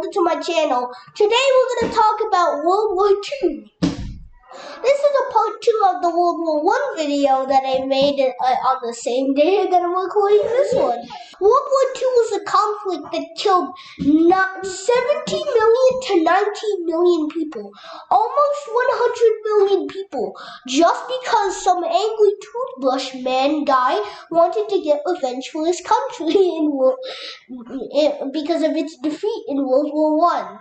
welcome to my channel. Today we're going to talk about World War II. This is a part 2 of the World War I video that I made on the same day that I'm recording this one. World War II was a conflict that killed 70 million to 90 million people, almost 100 million people, just because some angry toothbrush man guy wanted to get revenge for his country because of its defeat in World War I.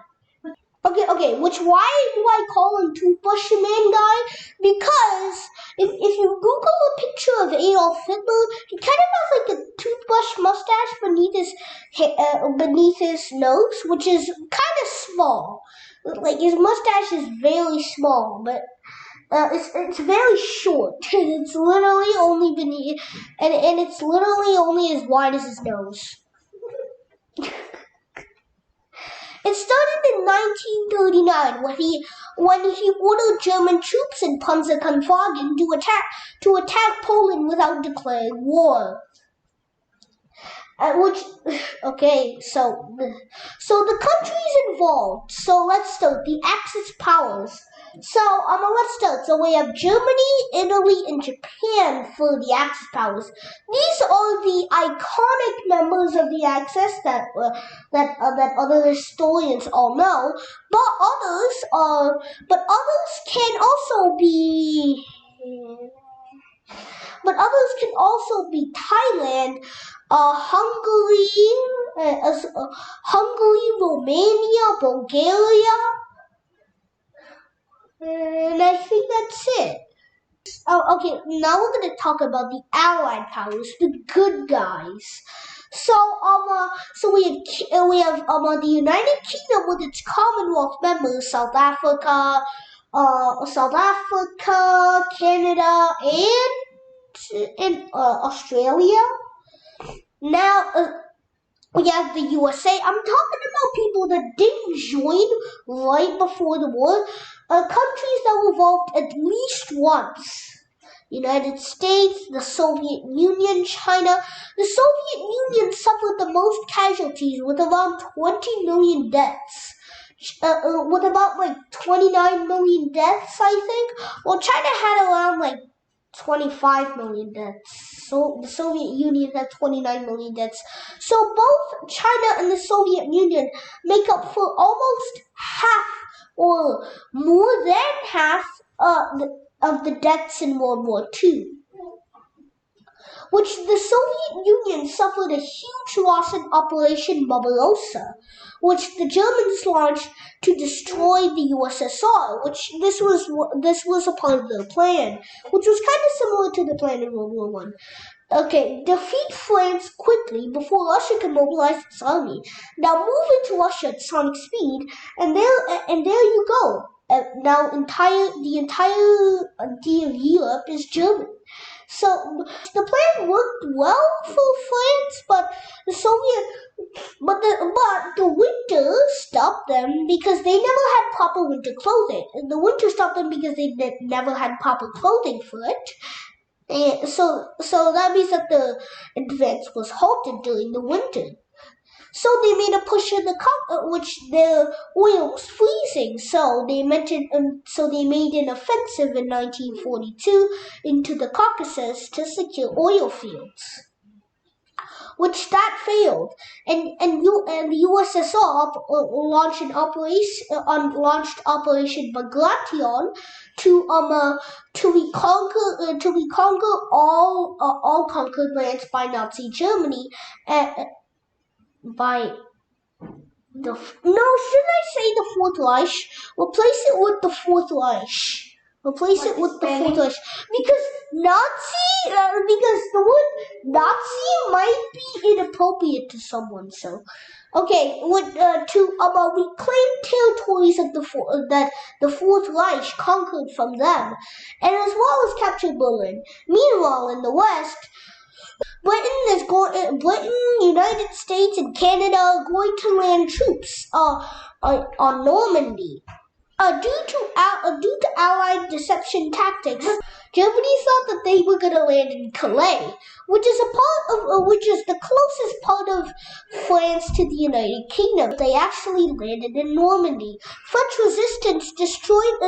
Okay, why do I call him Toothbrush Man Guy? Because if you Google a picture of Adolf Hitler, he kind of has like a toothbrush mustache beneath his nose, which is kind of small. Like his mustache is very small, but it's very short. It's literally only beneath, and it's literally only as wide as his nose. It started in 1939 when he ordered German troops in Panzerkampfwagen to attack Poland without declaring war. So the countries involved. So let's start the Axis powers. So let's start. So we have Germany, Italy, and Japan for the Axis powers. These are the iconic members of the Axis that other historians all know. But others can also be Thailand, Hungary, Romania, Bulgaria, and I think that's it. Okay, now we're going to talk about the Allied powers, the good guys. So we have the United Kingdom with its Commonwealth members, South Africa, Canada, and Australia. Now we have the USA. I'm talking about people that didn't join right before the war. Countries that were involved at least once. United States, the Soviet Union, China. The Soviet Union suffered the most casualties with around 20 million deaths. With about 29 million deaths, I think. Well, China had around 25 million deaths. So the Soviet Union had 29 million deaths. So both China and the Soviet Union make up for almost half or more than half of the deaths in World War II. Which the Soviet Union suffered a huge loss in Operation Barbarossa, which the Germans launched to destroy the USSR, which this was a part of their plan, which was kind of similar to the plan in World War I. Okay, defeat France quickly before Russia can mobilize its army. Now move into Russia at sonic speed, and there you go. Now the entire of Europe is German. So the plan worked well for France, but the winter stopped them because they never had proper winter clothing. The winter stopped them because they never had proper clothing for it. And so that means that the advance was halted during the winter. So they made a push in which the oil was freezing. So they made an offensive in 1942 into the Caucasus to secure oil fields, which that failed. And the USSR launched Operation Bagration to reconquer all conquered lands by Nazi Germany. Should I say the Fourth Reich? Replace it with the Fourth Reich. Because the word Nazi might be inappropriate to someone. So, okay, to reclaim territories of that the Fourth Reich conquered from them, and as well as capture Berlin. Meanwhile, in the West, Britain, United States, and Canada are going to land troops on Normandy. Due to Allied deception tactics, Germany thought that they were going to land in Calais, which is the closest part of France to the United Kingdom. They actually landed in Normandy. French resistance destroyed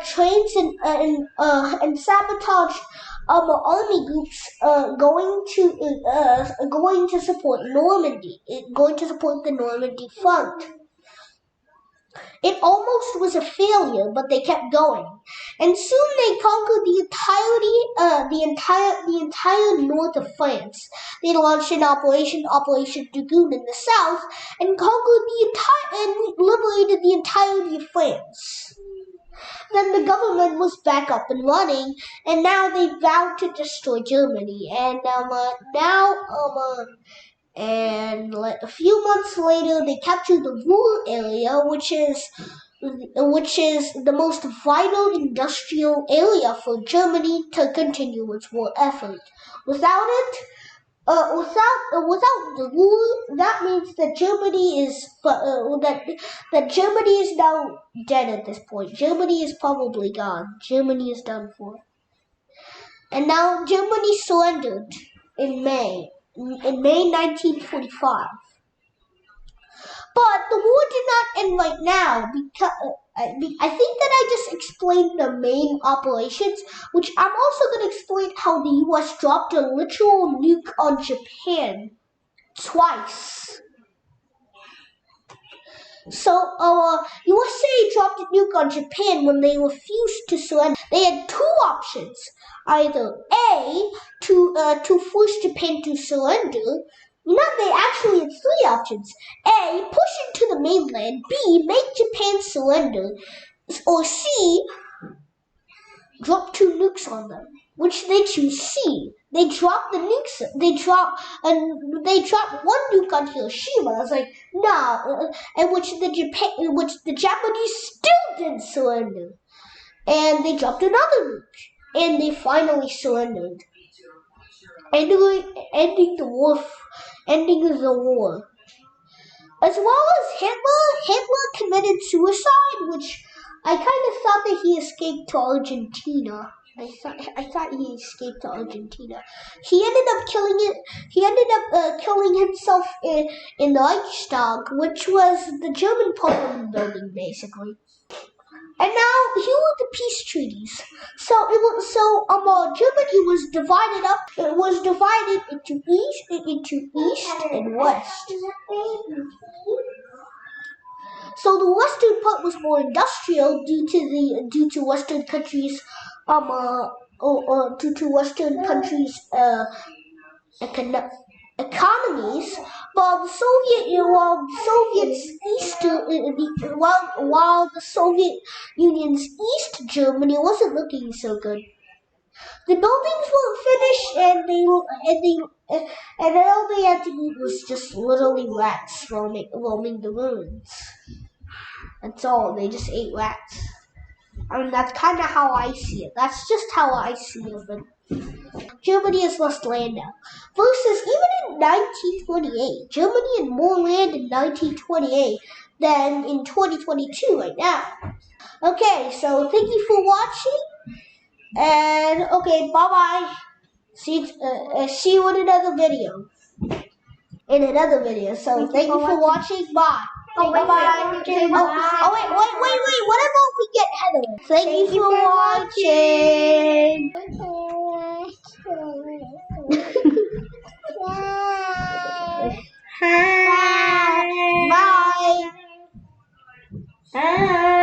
trains and sabotaged army groups going to support the Normandy front. It almost was a failure, but they kept going, and soon they conquered the entire north of France. They launched an Operation Dragoon in the south, and liberated the entirety of France. Then the government was back up and running, and now they vowed to destroy Germany. And a few months later, they captured the Ruhr area, which is the most vital industrial area for Germany to continue its war effort. Without the Ruhr, that means that Germany is now dead at this point. Germany is probably gone. Germany is done for. And now Germany surrendered in May 1945. But the war did not end right now, because I think that I just explained the main operations, which I'm also going to explain how the U.S. dropped a literal nuke on Japan twice. So, USA dropped a nuke on Japan when they refused to surrender. They had two options: either A, to force Japan to surrender. They actually had three options: A, push into the mainland; B, make Japan surrender; or C, drop two nukes on them. Which they choose C. They dropped the nukes. They dropped one nuke on Hiroshima. I was like, no, and which the Japanese still didn't surrender. And they dropped another nuke, and they finally surrendered, ending the war. As well as Hitler committed suicide, which I kind of thought that he escaped to Argentina. I thought he escaped to Argentina. He ended up killing himself in the Reichstag, which was the German parliament building, basically. And now here are the peace treaties. So Germany was divided up. It was divided into east and west. So the western part was more industrial due to Western countries economies, while the Soviet Union's East Germany wasn't looking so good. The buildings weren't finished, and all they had to eat was just literally rats roaming the ruins. That's all. They just ate rats. I mean, that's kind of how I see it. That's just how I see it. Germany has lost land now. Versus even in 1928, Germany had more land in 1928 than in 2022 right now. Okay, so thank you for watching. And okay, bye bye. See you in another video. So thank you for watching. Bye. Bye bye. Wait. What about we get Heather? Thank you for watching. Bye. Bye.